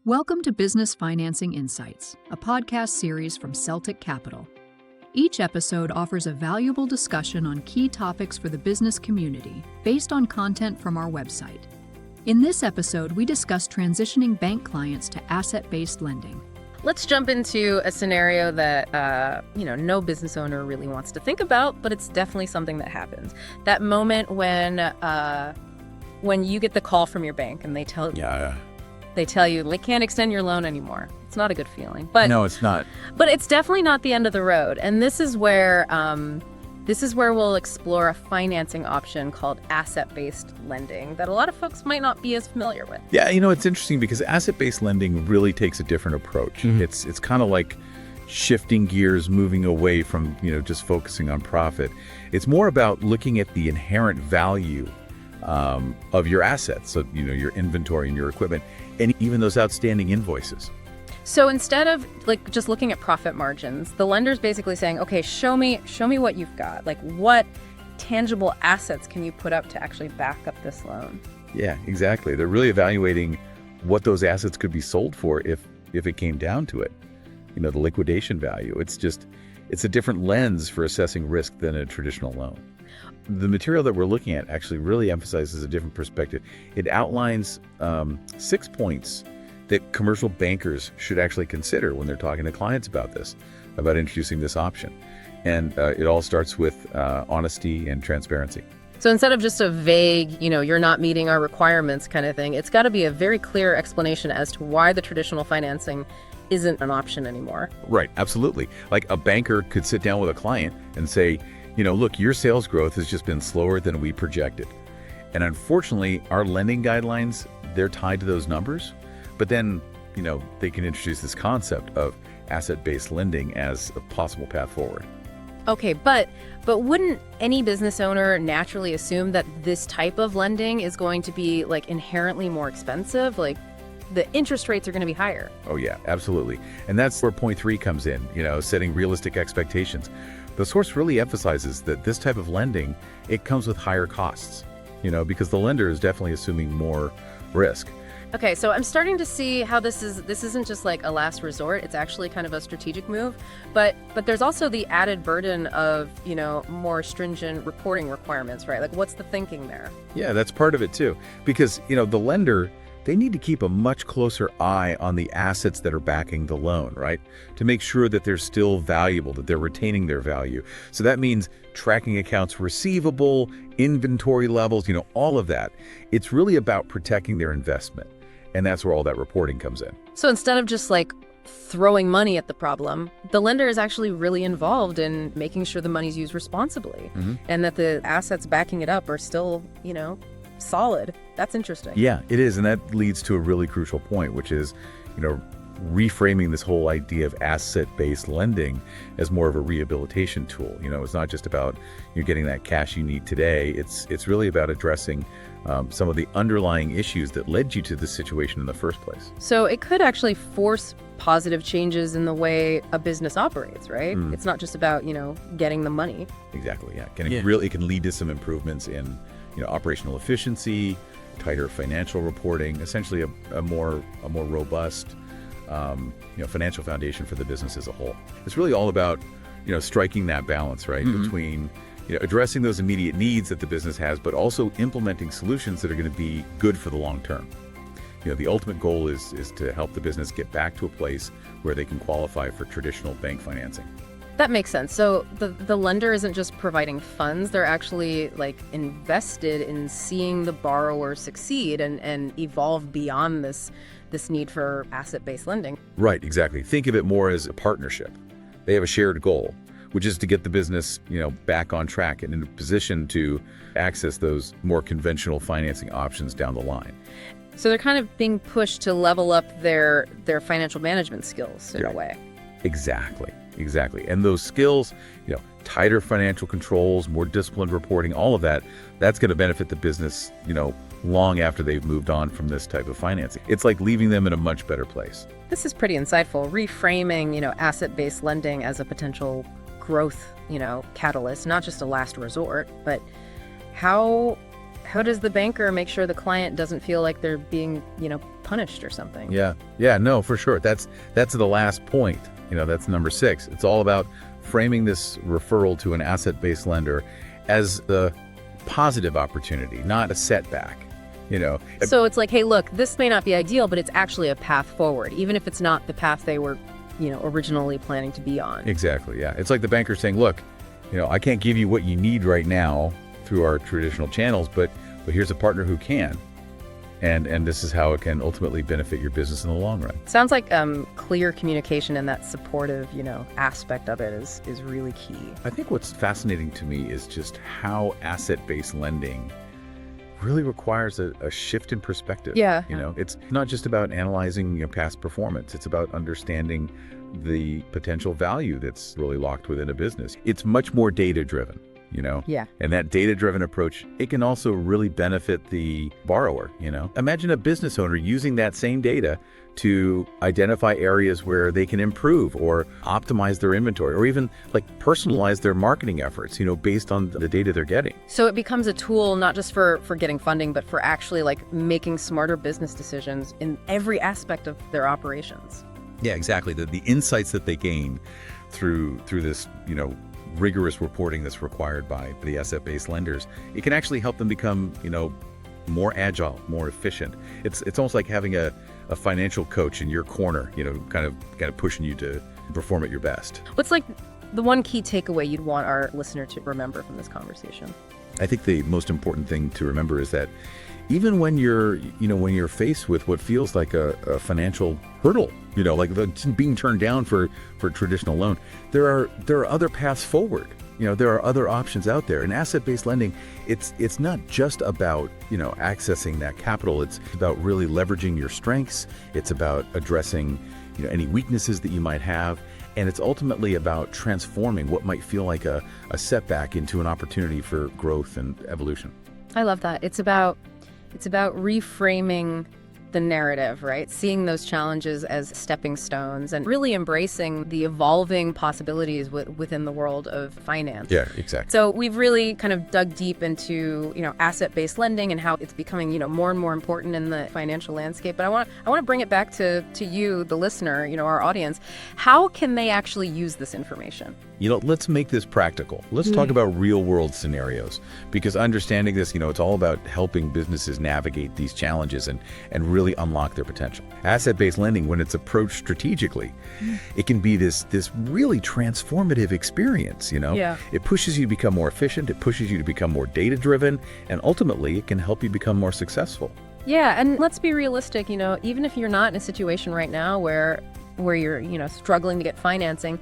Welcome to Business Financing Insights, a podcast series from Celtic Capital. Each episode offers a valuable discussion on key topics for the business community based on content from our website. In this episode, we discuss transitioning bank clients to asset-based lending. Let's jump into a scenario that, no business owner really wants to think about, but it's definitely something that happens. That moment when you get the call from your bank and they tell you they can't extend your loan anymore. It's not a good feeling. But no, it's not. But it's definitely not the end of the road. And this is where we'll explore a financing option called asset-based lending that a lot of folks might not be as familiar with. Yeah, it's interesting because asset-based lending really takes a different approach. Mm-hmm. It's kind of like shifting gears, moving away from, just focusing on profit. It's more about looking at the inherent value of your assets, so your inventory and your equipment, and even those outstanding invoices. So instead of just looking at profit margins, the lender's basically saying, okay, show me what you've got. What tangible assets can you put up to actually back up this loan? Yeah, exactly. They're really evaluating what those assets could be sold for if it came down to it. The liquidation value. It's a different lens for assessing risk than a traditional loan. The material that we're looking at actually really emphasizes a different perspective. It outlines 6 points that commercial bankers should actually consider when they're talking to clients about introducing this option. And it all starts with honesty and transparency. So instead of just a vague, you're not meeting our requirements kind of thing, it's got to be a very clear explanation as to why the traditional financing isn't an option anymore. Right, absolutely. Like a banker could sit down with a client and say, look, your sales growth has just been slower than we projected. And unfortunately, our lending guidelines, they're tied to those numbers. But then, they can introduce this concept of asset-based lending as a possible path forward. Okay, but wouldn't any business owner naturally assume that this type of lending is going to be inherently more expensive? The interest rates are going to be higher. Oh yeah, absolutely. And that's where point 3 comes in, setting realistic expectations. The source really emphasizes that this type of lending, it comes with higher costs, because the lender is definitely assuming more risk. Okay, so I'm starting to see how this isn't just a last resort. It's actually kind of a strategic move, but there's also the added burden of, more stringent reporting requirements, right? What's the thinking there? Yeah, that's part of it too, because, the lender, they need to keep a much closer eye on the assets that are backing the loan, right? To make sure that they're still valuable, that they're retaining their value. So that means tracking accounts receivable, inventory levels, all of that. It's really about protecting their investment. And that's where all that reporting comes in. So instead of just throwing money at the problem, the lender is actually really involved in making sure the money's used responsibly, mm-hmm. and that the assets backing it up are still, solid. That's interesting. Yeah, it is. And that leads to a really crucial point, which is, reframing this whole idea of asset-based lending as more of a rehabilitation tool. It's not just about getting that cash you need today. It's really about addressing some of the underlying issues that led you to this situation in the first place. So it could actually force positive changes in the way a business operates, right? It's not just about, getting the money. Exactly, yeah. It can lead to some improvements in, operational efficiency, tighter financial reporting, essentially a more robust financial foundation for the business as a whole. It's really all about, striking that balance, right, mm-hmm. between addressing those immediate needs that the business has, but also implementing solutions that are going to be good for the long term. The ultimate goal is to help the business get back to a place where they can qualify for traditional bank financing. That makes sense. So the lender isn't just providing funds, they're actually invested in seeing the borrower succeed and evolve beyond this need for asset-based lending. Right, exactly. Think of it more as a partnership. They have a shared goal, which is to get the business, back on track and in a position to access those more conventional financing options down the line. So they're kind of being pushed to level up their financial management skills in a way. Exactly. And those skills, tighter financial controls, more disciplined reporting, all of that's going to benefit the business, long after they've moved on from this type of financing. It's like leaving them in a much better place. This is pretty insightful, reframing, asset-based lending as a potential growth, catalyst, not just a last resort, but how how does the banker make sure the client doesn't feel like they're being, punished or something? Yeah, no, for sure. That's the last point. That's number 6. It's all about framing this referral to an asset-based lender as the positive opportunity, not a setback. So it's like, hey, look, this may not be ideal, but it's actually a path forward, even if it's not the path they were, originally planning to be on. Exactly, yeah. It's like the banker saying, look, I can't give you what you need right now through our traditional channels, but here's a partner who can. And this is how it can ultimately benefit your business in the long run. Sounds like clear communication and that supportive, aspect of it is really key. I think what's fascinating to me is just how asset-based lending really requires a shift in perspective. Yeah. It's not just about analyzing past performance. It's about understanding the potential value that's really locked within a business. It's much more data-driven. Yeah. And that data-driven approach, it can also really benefit the borrower. Imagine a business owner using that same data to identify areas where they can improve or optimize their inventory, or even personalize their marketing efforts, based on the data they're getting. So it becomes a tool not just for getting funding, but for actually making smarter business decisions in every aspect of their operations. Yeah, exactly. The insights that they gain through this, rigorous reporting that's required by the asset-based lenders, it can actually help them become, more agile, more efficient. It's almost like having a financial coach in your corner, kind of pushing you to perform at your best. What's the one key takeaway you'd want our listener to remember from this conversation? I think the most important thing to remember is that even when you're faced with what feels like a financial hurdle, being turned down for a traditional loan, there are other paths forward. There are other options out there. In asset-based lending, it's not just about, accessing that capital. It's about really leveraging your strengths. It's about addressing, any weaknesses that you might have. And it's ultimately about transforming what might feel like a setback into an opportunity for growth and evolution. I love that. It's about reframing the narrative, right? Seeing those challenges as stepping stones and really embracing the evolving possibilities within the world of finance. Yeah, exactly. So we've really kind of dug deep into, asset-based lending and how it's becoming, more and more important in the financial landscape. But I want to bring it back to you, the listener, our audience. How can they actually use this information? Let's make this practical. Let's talk about real-world scenarios, because understanding this, it's all about helping businesses navigate these challenges and really unlock their potential. Asset-based lending, when it's approached strategically, it can be this really transformative experience. Yeah. It pushes you to become more efficient. It pushes you to become more data-driven, and ultimately, it can help you become more successful. Yeah, and let's be realistic. Even if you're not in a situation right now where you're, struggling to get financing,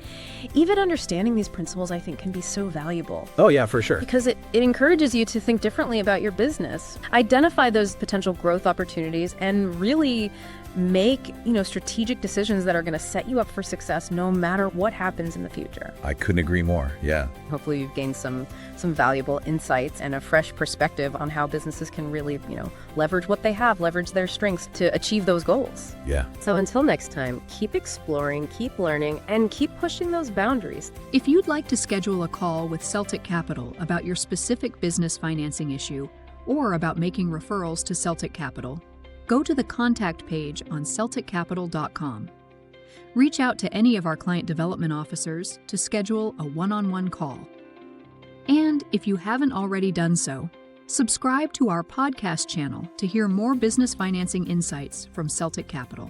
even understanding these principles, I think, can be so valuable. Oh, yeah, for sure. Because it encourages you to think differently about your business, identify those potential growth opportunities, and really make, strategic decisions that are going to set you up for success no matter what happens in the future. I couldn't agree more. Yeah. Hopefully you've gained some valuable insights and a fresh perspective on how businesses can really, leverage what they have, leverage their strengths to achieve those goals. Yeah. So until next time, keep exploring, keep learning, and keep pushing those boundaries. If you'd like to schedule a call with Celtic Capital about your specific business financing issue or about making referrals to Celtic Capital, go to the contact page on CelticCapital.com. Reach out to any of our client development officers to schedule a one-on-one call. And if you haven't already done so, subscribe to our podcast channel to hear more business financing insights from Celtic Capital.